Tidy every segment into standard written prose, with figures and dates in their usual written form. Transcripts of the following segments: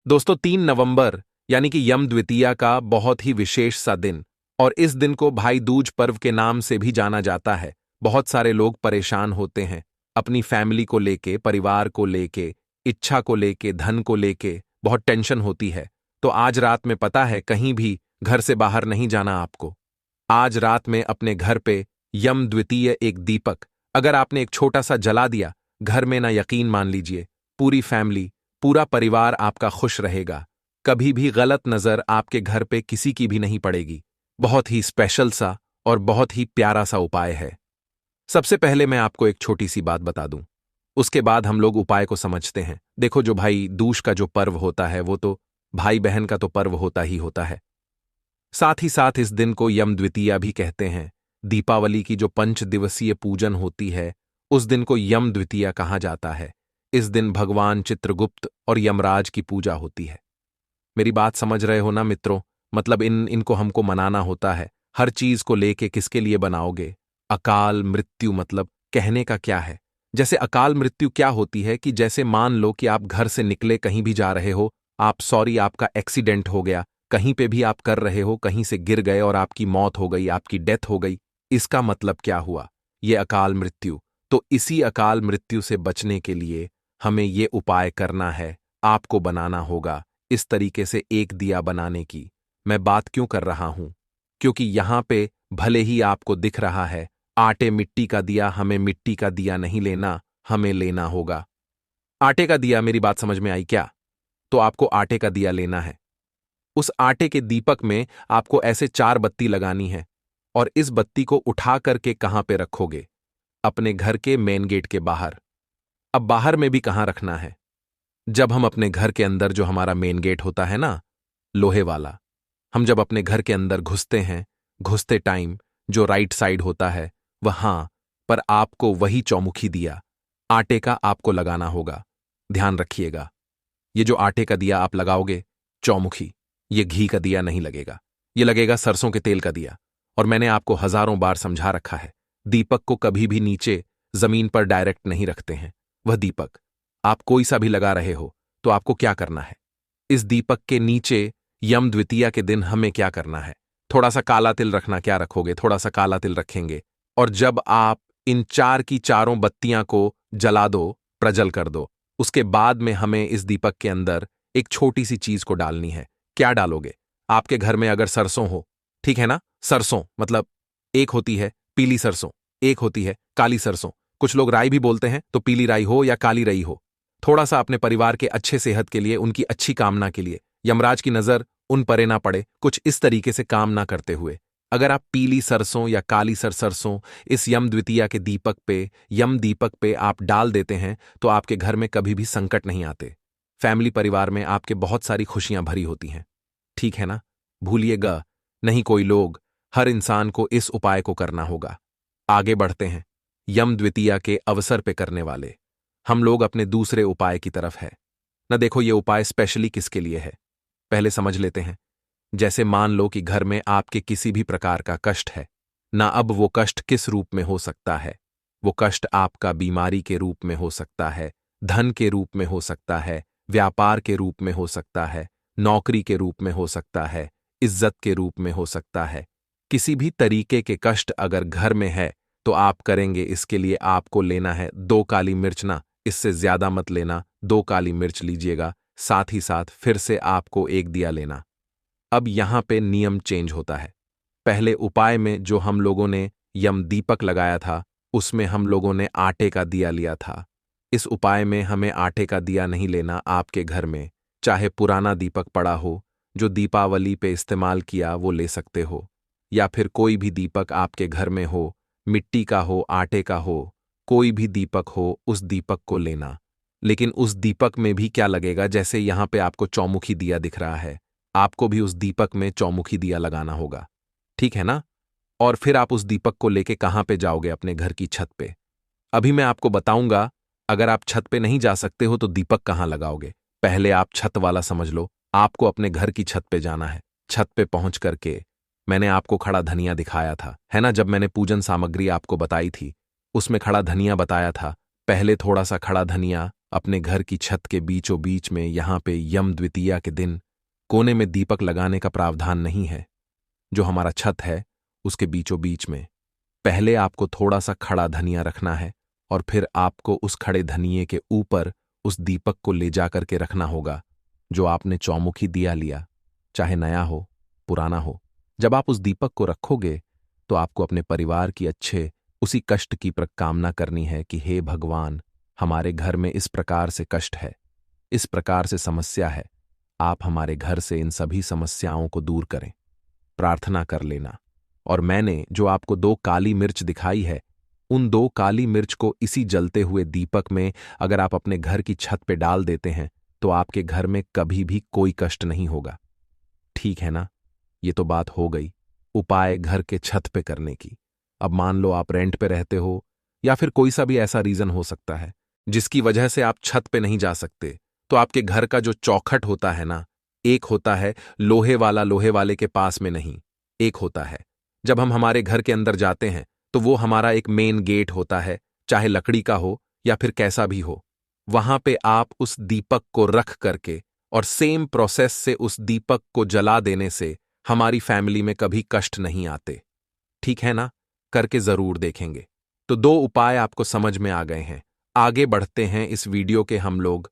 दोस्तों 3 नवंबर यानी कि यम द्वितीया का बहुत ही विशेष सा दिन। और इस दिन को भाई दूज पर्व के नाम से भी जाना जाता है। बहुत सारे लोग परेशान होते हैं अपनी फैमिली को लेके, परिवार को लेके, इच्छा को लेके, धन को लेके बहुत टेंशन होती है। तो आज रात में पता है कहीं भी घर से बाहर नहीं जाना आपको। आज रात में अपने घर पे यम द्वितीय एक दीपक अगर आपने एक छोटा सा जला दिया घर में, ना यकीन मान लीजिए पूरी फैमिली, पूरा परिवार आपका खुश रहेगा। कभी भी गलत नजर आपके घर पे किसी की भी नहीं पड़ेगी। बहुत ही स्पेशल सा और बहुत ही प्यारा सा उपाय है। सबसे पहले मैं आपको एक छोटी सी बात बता दूं, उसके बाद हम लोग उपाय को समझते हैं। देखो, जो भाई दूज का जो पर्व होता है वो तो भाई बहन का तो पर्व होता ही होता है। साथ ही साथ इस दिन को यम द्वितीया भी कहते हैं। दीपावली की जो 5 दिवसीय पूजन होती है उस दिन को यम द्वितीया कहा जाता है। इस दिन भगवान चित्रगुप्त और यमराज की पूजा होती है। मेरी बात समझ रहे हो ना मित्रों? मतलब इनको हमको मनाना होता है। हर चीज को लेके किसके लिए बनाओगे? अकाल मृत्यु मतलब कहने का क्या है? जैसे अकाल मृत्यु क्या होती है कि जैसे मान लो कि आप घर से निकले, कहीं भी जा रहे हो, आपका एक्सीडेंट हो गया, कहीं पे भी आप कर रहे हो, कहीं से गिर गए और आपकी मौत हो गई, आपकी डेथ हो गई। इसका मतलब क्या हुआ? ये अकाल मृत्यु। तो इसी अकाल मृत्यु से बचने के लिए हमें ये उपाय करना है, आपको बनाना होगा इस तरीके से एक दिया बनाने की। मैं बात क्यों कर रहा हूं? क्योंकि यहां पे भले ही आपको दिख रहा है आटे मिट्टी का दिया, हमें मिट्टी का दिया नहीं लेना, हमें लेना होगा आटे का दिया। मेरी बात समझ में आई क्या? तो आपको आटे का दिया लेना है। उस आटे के दीपक में आपको ऐसे 4 बत्ती लगानी है और इस बत्ती को उठा करके कहां पे रखोगे? अपने घर के मेन गेट के बाहर। अब बाहर में भी कहां रखना है? जब हम अपने घर के अंदर, जो हमारा मेन गेट होता है ना, लोहे वाला, हम जब अपने घर के अंदर घुसते हैं, घुसते टाइम जो राइट साइड होता है वहां पर आपको वही चौमुखी दिया आटे का आपको लगाना होगा। ध्यान रखिएगा, ये जो आटे का दिया आप लगाओगे चौमुखी, ये घी का दिया नहीं लगेगा, ये लगेगा सरसों के तेल का दिया। और मैंने आपको हजारों बार समझा रखा है, दीपक को कभी भी नीचे जमीन पर डायरेक्ट नहीं रखते हैं। वह दीपक आप कोई सा भी लगा रहे हो तो आपको क्या करना है? इस दीपक के नीचे यम द्वितीया के दिन हमें क्या करना है? थोड़ा सा काला तिल रखना। क्या रखोगे? थोड़ा सा काला तिल रखेंगे। और जब आप इन 4 की चारों बत्तियां को जला दो, प्रज्वल कर दो, उसके बाद में हमें इस दीपक के अंदर एक छोटी सी चीज को डालनी है। क्या डालोगे? आपके घर में अगर सरसों हो, ठीक है ना, सरसों मतलब एक होती है पीली सरसों, एक होती है काली सरसों। कुछ लोग राई भी बोलते हैं, तो पीली राई हो या काली राई हो, थोड़ा सा अपने परिवार के अच्छे सेहत के लिए, उनकी अच्छी कामना के लिए, यमराज की नजर उन परे ना पड़े, कुछ इस तरीके से काम ना करते हुए अगर आप पीली सरसों या काली सरसों इस यम द्वितीया के दीपक पे, यम दीपक पे आप डाल देते हैं तो आपके घर में कभी भी संकट नहीं आते। फैमिली परिवार में आपके बहुत सारी खुशियां भरी होती हैं। ठीक है ना? भूलिएगा नहीं कोई लोग, हर इंसान को इस उपाय को करना होगा। आगे बढ़ते हैं यम द्वितीया के अवसर पे करने वाले हम लोग अपने दूसरे उपाय की तरफ है न। देखो, ये उपाय स्पेशली किसके लिए है पहले समझ लेते हैं। जैसे मान लो कि घर में आपके किसी भी प्रकार का कष्ट है ना, अब वो कष्ट किस रूप में हो सकता है? वो कष्ट आपका बीमारी के रूप में हो सकता है, धन के रूप में हो सकता है, व्यापार के रूप में हो सकता है, नौकरी के रूप में हो सकता है, इज्जत के रूप में हो सकता है। किसी भी तरीके के कष्ट अगर घर में है तो आप करेंगे। इसके लिए आपको लेना है 2 काली मिर्च ना, इससे ज्यादा मत लेना, 2 काली मिर्च लीजिएगा। साथ ही साथ फिर से आपको एक दिया लेना। अब यहां पे नियम चेंज होता है। पहले उपाय में जो हम लोगों ने यम दीपक लगाया था उसमें हम लोगों ने आटे का दिया लिया था। इस उपाय में हमें आटे का दिया नहीं लेना। आपके घर में चाहे पुराना दीपक पड़ा हो जो दीपावली पे इस्तेमाल किया वो ले सकते हो, या फिर कोई भी दीपक आपके घर में हो, मिट्टी का हो, आटे का हो, कोई भी दीपक हो, उस दीपक को लेना। लेकिन उस दीपक में भी क्या लगेगा? जैसे यहां पे आपको चौमुखी दिया दिख रहा है, आपको भी उस दीपक में चौमुखी दिया लगाना होगा। ठीक है ना? और फिर आप उस दीपक को लेके कहां पे जाओगे? अपने घर की छत पे। अभी मैं आपको बताऊंगा, अगर आप छत पे नहीं जा सकते हो तो दीपक कहां लगाओगे। पहले आप छत वाला समझ लो। आपको अपने घर की छत पे जाना है। छत पे पहुंच करके मैंने आपको खड़ा धनिया दिखाया था, है ना? जब मैंने पूजन सामग्री आपको बताई थी उसमें खड़ा धनिया बताया था। पहले थोड़ा सा खड़ा धनिया अपने घर की छत के बीचों बीच में यहाँ पे यम द्वितीया के दिन कोने में दीपक लगाने का प्रावधान नहीं है। जो हमारा छत है उसके बीचों बीच में पहले आपको थोड़ा सा खड़ा धनिया रखना है और फिर आपको उस खड़े धनिये के ऊपर उस दीपक को ले जाकर के रखना होगा जो आपने चौमुखी दिया लिया, चाहे नया हो पुराना हो। जब आप उस दीपक को रखोगे तो आपको अपने परिवार की अच्छे उसी कष्ट की कामना करनी है कि हे भगवान, हमारे घर में इस प्रकार से कष्ट है, इस प्रकार से समस्या है, आप हमारे घर से इन सभी समस्याओं को दूर करें। प्रार्थना कर लेना। और मैंने जो आपको 2 काली मिर्च दिखाई है, उन 2 काली मिर्च को इसी जलते हुए दीपक में अगर आप अपने घर की छत पे डाल देते हैं तो आपके घर में कभी भी कोई कष्ट नहीं होगा। ठीक है ना? ये तो बात हो गई उपाय घर के छत पे करने की। अब मान लो आप रेंट पे रहते हो या फिर कोई सा भी ऐसा रीजन हो सकता है जिसकी वजह से आप छत पे नहीं जा सकते, तो आपके घर का जो चौखट होता है ना, एक होता है लोहे वाले के पास में नहीं, एक होता है जब हम हमारे घर के अंदर जाते हैं तो वो हमारा एक मेन गेट होता है, चाहे लकड़ी का हो या फिर कैसा भी हो। वहां पे आप उस दीपक को रख करके और सेम प्रोसेस से उस दीपक को जला देने से हमारी फैमिली में कभी कष्ट नहीं आते। ठीक है ना? करके जरूर देखेंगे। तो 2 उपाय आपको समझ में आ गए हैं। आगे बढ़ते हैं इस वीडियो के हम लोग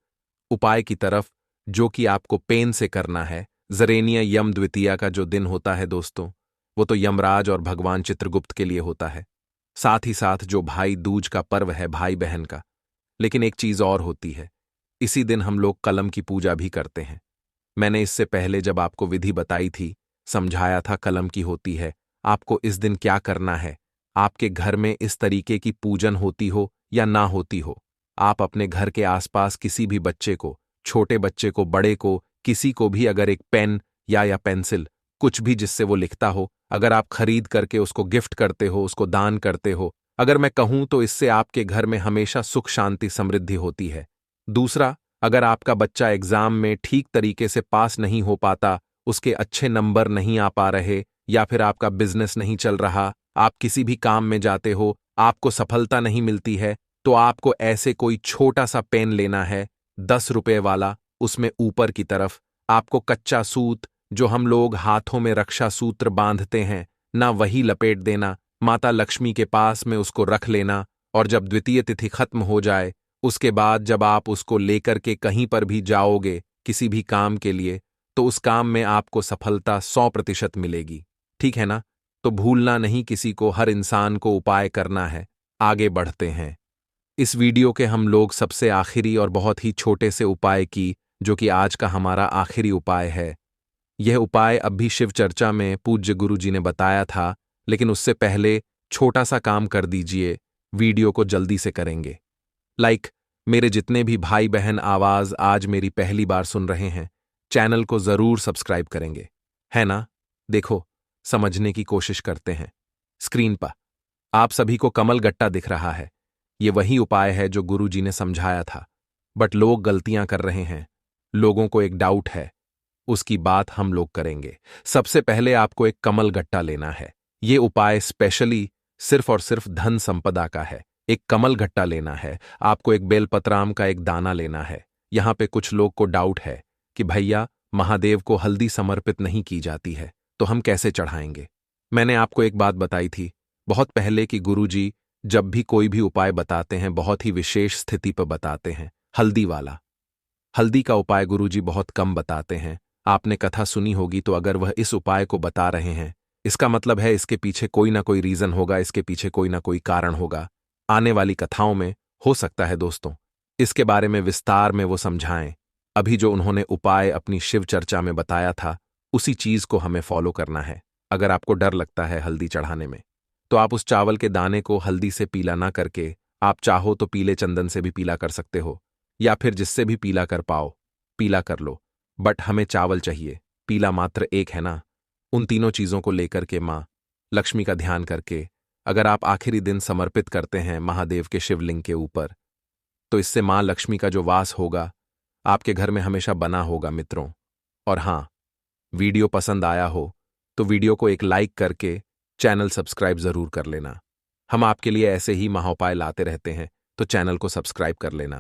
उपाय की तरफ, जो कि आपको पेन से करना है। जरेनिया यम द्वितीया का जो दिन होता है दोस्तों, वो तो यमराज और भगवान चित्रगुप्त के लिए होता है। साथ ही साथ जो भाई दूज का पर्व है भाई बहन का। लेकिन एक चीज और होती है, इसी दिन हम लोग कलम की पूजा भी करते हैं। मैंने इससे पहले जब आपको विधि बताई थी, समझाया था कलम की होती है, आपको इस दिन क्या करना है। आपके घर में इस तरीके की पूजन होती हो या ना होती हो, आप अपने घर के आसपास किसी भी बच्चे को, छोटे बच्चे को, बड़े को, किसी को भी अगर एक पेन या पेंसिल, कुछ भी जिससे वो लिखता हो, अगर आप खरीद करके उसको गिफ्ट करते हो, उसको दान करते हो, अगर मैं कहूं तो इससे आपके घर में हमेशा सुख शांति समृद्धि होती है। दूसरा, अगर आपका बच्चा एग्जाम में ठीक तरीके से पास नहीं हो पाता, उसके अच्छे नंबर नहीं आ पा रहे, या फिर आपका बिजनेस नहीं चल रहा, आप किसी भी काम में जाते हो, आपको सफलता नहीं मिलती है, तो आपको ऐसे कोई छोटा सा पेन लेना है, 10 रुपए वाला। उसमें ऊपर की तरफ आपको कच्चा सूत, जो हम लोग हाथों में रक्षा सूत्र बांधते हैं ना, वही लपेट देना। माता लक्ष्मी के पास में उसको रख लेना और जब द्वितीय तिथि खत्म हो जाए, उसके बाद जब आप उसको लेकर के कहीं पर भी जाओगे किसी भी काम के लिए, तो उस काम में आपको सफलता 100% मिलेगी। ठीक है ना? तो भूलना नहीं, किसी को, हर इंसान को उपाय करना है। आगे बढ़ते हैं। इस वीडियो के हम लोग सबसे आखिरी और बहुत ही छोटे से उपाय की, जो कि आज का हमारा आखिरी उपाय है। यह उपाय अब भी शिव चर्चा में पूज्य गुरु जी ने बताया था, लेकिन उससे पहले छोटा सा काम कर दीजिए, वीडियो को जल्दी से करेंगे। मेरे जितने भी भाई बहन आवाज आज मेरी पहली बार सुन रहे हैं, चैनल को जरूर सब्सक्राइब करेंगे, है ना? देखो, समझने की कोशिश करते हैं। स्क्रीन पर आप सभी को कमल गट्टा दिख रहा है। ये वही उपाय है जो गुरु जी ने समझाया था, बट लोग गलतियां कर रहे हैं। लोगों को एक डाउट है, उसकी बात हम लोग करेंगे। सबसे पहले आपको एक कमल गट्टा लेना है। ये उपाय स्पेशली सिर्फ और सिर्फ धन संपदा का है। एक कमल गट्टा लेना है। आपको एक बेलपत्राम का एक दाना लेना है। यहां पे कुछ लोग को डाउट है कि भैया, महादेव को हल्दी समर्पित नहीं की जाती है, तो हम कैसे चढ़ाएंगे? मैंने आपको एक बात बताई थी बहुत पहले कि गुरुजी जब भी कोई भी उपाय बताते हैं, बहुत ही विशेष स्थिति पर बताते हैं। हल्दी वाला, हल्दी का उपाय गुरुजी बहुत कम बताते हैं। आपने कथा सुनी होगी, तो अगर वह इस उपाय को बता रहे हैं, इसका मतलब है इसके पीछे कोई ना कोई रीजन होगा, इसके पीछे कोई ना कोई कारण होगा। आने वाली कथाओं में हो सकता है दोस्तों इसके बारे में विस्तार में वो समझाएं। अभी जो उन्होंने उपाय अपनी शिव चर्चा में बताया था, उसी चीज को हमें फॉलो करना है। अगर आपको डर लगता है हल्दी चढ़ाने में, तो आप उस चावल के दाने को हल्दी से पीला ना करके, आप चाहो तो पीले चंदन से भी पीला कर सकते हो, या फिर जिससे भी पीला कर पाओ पीला कर लो। बट हमें चावल चाहिए, पीला मात्र एक है ना। उन तीनों चीजों को लेकर के मां लक्ष्मी का ध्यान करके अगर आप आखिरी दिन समर्पित करते हैं महादेव के शिवलिंग के ऊपर, तो इससे मां लक्ष्मी का जो वास होगा आपके घर में हमेशा बना होगा मित्रों। और हां, वीडियो पसंद आया हो तो वीडियो को एक लाइक करके चैनल सब्सक्राइब जरूर कर लेना। हम आपके लिए ऐसे ही महाउपाय लाते रहते हैं, तो चैनल को सब्सक्राइब कर लेना।